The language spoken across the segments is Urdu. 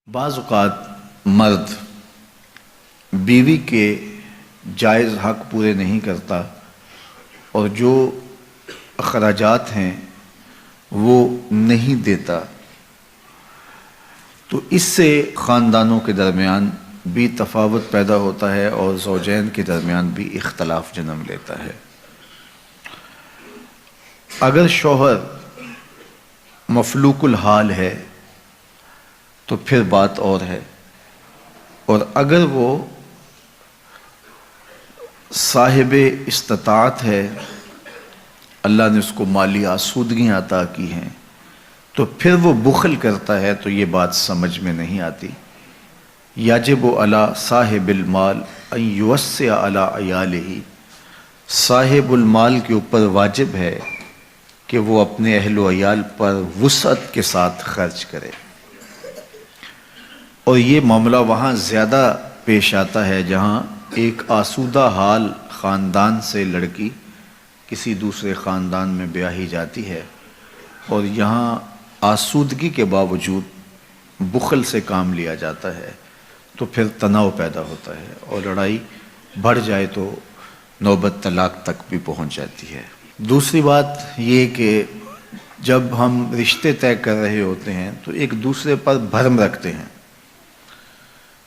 بعض اوقات مرد بیوی کے جائز حق پورے نہیں کرتا اور جو اخراجات ہیں وہ نہیں دیتا، تو اس سے خاندانوں کے درمیان بھی تفاوت پیدا ہوتا ہے اور زوجین کے درمیان بھی اختلاف جنم لیتا ہے۔ اگر شوہر مفلوک الحال ہے تو پھر بات اور ہے، اور اگر وہ صاحب استطاعت ہے، اللہ نے اس کو مالی آسودگیاں عطا کی ہیں، تو پھر وہ بخل کرتا ہے تو یہ بات سمجھ میں نہیں آتی۔ یجب علی صاحب المال ان یوسع علی عیالہ، صاحب المال کے اوپر واجب ہے کہ وہ اپنے اہل و عیال پر وسعت کے ساتھ خرچ کرے، اور یہ معاملہ وہاں زیادہ پیش آتا ہے جہاں ایک آسودہ حال خاندان سے لڑکی کسی دوسرے خاندان میں بیاہی جاتی ہے، اور یہاں آسودگی کے باوجود بخل سے کام لیا جاتا ہے، تو پھر تناؤ پیدا ہوتا ہے اور لڑائی بڑھ جائے تو نوبت طلاق تک بھی پہنچ جاتی ہے۔ دوسری بات یہ کہ جب ہم رشتے طے کر رہے ہوتے ہیں تو ایک دوسرے پر بھرم رکھتے ہیں،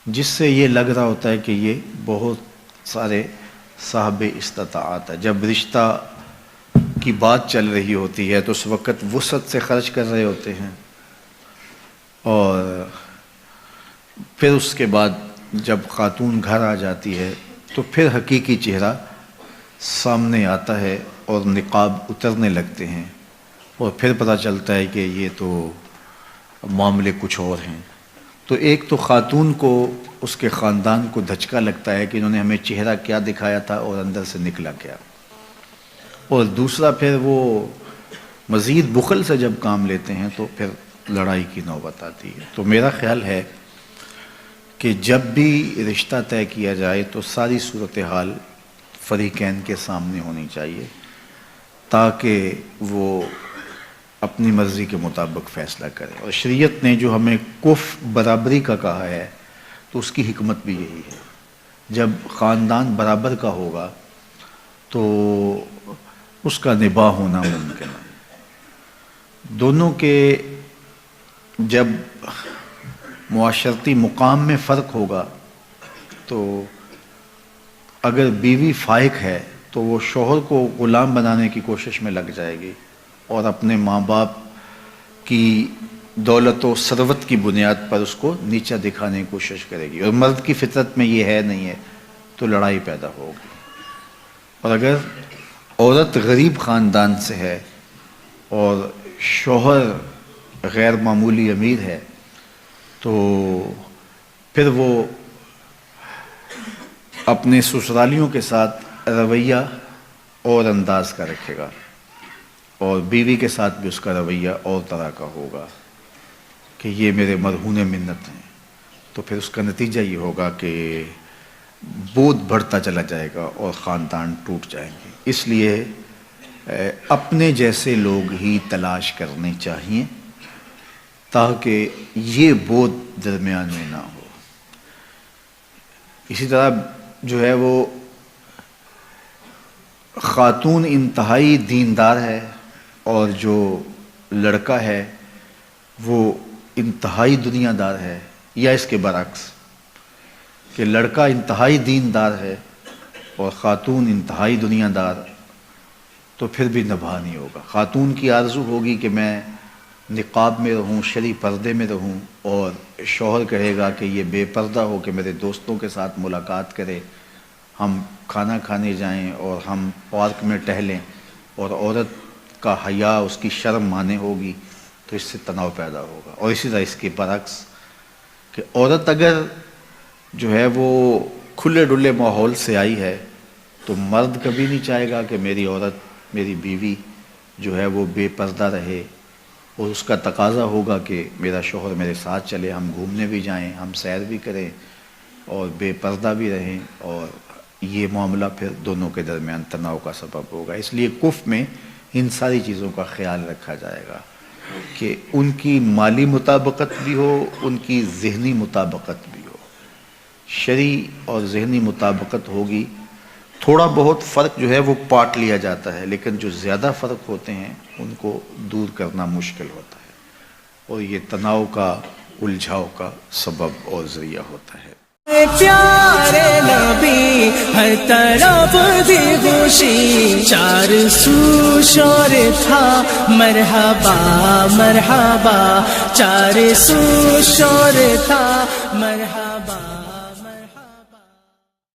جس سے یہ لگ رہا ہوتا ہے کہ یہ بہت سارے صاحب استطاعت ہے۔ جب رشتہ کی بات چل رہی ہوتی ہے تو اس وقت وسعت سے خرچ کر رہے ہوتے ہیں، اور پھر اس کے بعد جب خاتون گھر آ جاتی ہے تو پھر حقیقی چہرہ سامنے آتا ہے اور نقاب اترنے لگتے ہیں، اور پھر پتہ چلتا ہے کہ یہ تو معاملے کچھ اور ہیں۔ تو ایک تو خاتون کو، اس کے خاندان کو دھچکا لگتا ہے کہ انہوں نے ہمیں چہرہ کیا دکھایا تھا اور اندر سے نکلا کیا، اور دوسرا پھر وہ مزید بخل سے جب کام لیتے ہیں تو پھر لڑائی کی نوبت آتی ہے۔ تو میرا خیال ہے کہ جب بھی رشتہ طے کیا جائے تو ساری صورتحال فریقین کے سامنے ہونی چاہیے، تاکہ وہ اپنی مرضی کے مطابق فیصلہ کرے۔ اور شریعت نے جو ہمیں کف برابری کا کہا ہے تو اس کی حکمت بھی یہی ہے۔ جب خاندان برابر کا ہوگا تو اس کا نباہ ہونا ممکن ہے۔ دونوں کے جب معاشرتی مقام میں فرق ہوگا تو اگر بیوی فائق ہے تو وہ شوہر کو غلام بنانے کی کوشش میں لگ جائے گی اور اپنے ماں باپ کی دولت و ثروت کی بنیاد پر اس کو نیچا دکھانے کی کوشش کرے گی، اور مرد کی فطرت میں یہ ہے نہیں ہے تو لڑائی پیدا ہوگی۔ اور اگر عورت غریب خاندان سے ہے اور شوہر غیر معمولی امیر ہے تو پھر وہ اپنے سسرالیوں کے ساتھ رویہ اور انداز کا رکھے گا، اور بیوی کے ساتھ بھی اس کا رویہ اور طرح کا ہوگا کہ یہ میرے مرہون منت ہیں، تو پھر اس کا نتیجہ یہ ہوگا کہ بودھ بڑھتا چلا جائے گا اور خاندان ٹوٹ جائیں گے۔ اس لیے اپنے جیسے لوگ ہی تلاش کرنے چاہیے تاکہ یہ بودھ درمیان میں نہ ہو۔ اسی طرح جو ہے وہ خاتون انتہائی دیندار ہے اور جو لڑکا ہے وہ انتہائی دنیا دار ہے، یا اس کے برعکس کہ لڑکا انتہائی دیندار ہے اور خاتون انتہائی دنیا دار، تو پھر بھی نبھا نہیں ہوگا۔ خاتون کی آرزو ہوگی کہ میں نقاب میں رہوں، شرعی پردے میں رہوں، اور شوہر کہے گا کہ یہ بے پردہ ہو کے میرے دوستوں کے ساتھ ملاقات کرے، ہم کھانا کھانے جائیں اور ہم پارک میں ٹہلیں، اور عورت کا حیا، اس کی شرم مانے ہوگی، تو اس سے تناؤ پیدا ہوگا۔ اور اسی طرح اس کے برعکس کہ عورت اگر جو ہے وہ کھلے ڈلے ماحول سے آئی ہے تو مرد کبھی نہیں چاہے گا کہ میری عورت، میری بیوی جو ہے وہ بے پردہ رہے، اور اس کا تقاضا ہوگا کہ میرا شوہر میرے ساتھ چلے، ہم گھومنے بھی جائیں، ہم سیر بھی کریں اور بے پردہ بھی رہیں، اور یہ معاملہ پھر دونوں کے درمیان تناؤ کا سبب ہوگا۔ اس لیے کف میں ان ساری چیزوں کا خیال رکھا جائے گا۔ کہ ان کی مالی مطابقت بھی ہو، ان کی ذہنی مطابقت بھی ہو. شرعی اور ذہنی مطابقت ہوگی، تھوڑا بہت فرق جو ہے وہ پاٹ لیا جاتا ہے، لیکن جو زیادہ فرق ہوتے ہیں ان کو دور کرنا مشکل ہوتا ہے، اور یہ تناؤ کا، الجھاؤ کا سبب اور ذریعہ ہوتا ہے. پیارے نبی ہر طرف دی خوشی، چار سو شور تھا مرحبا مرحبا، چار سو شور تھا مرحبا.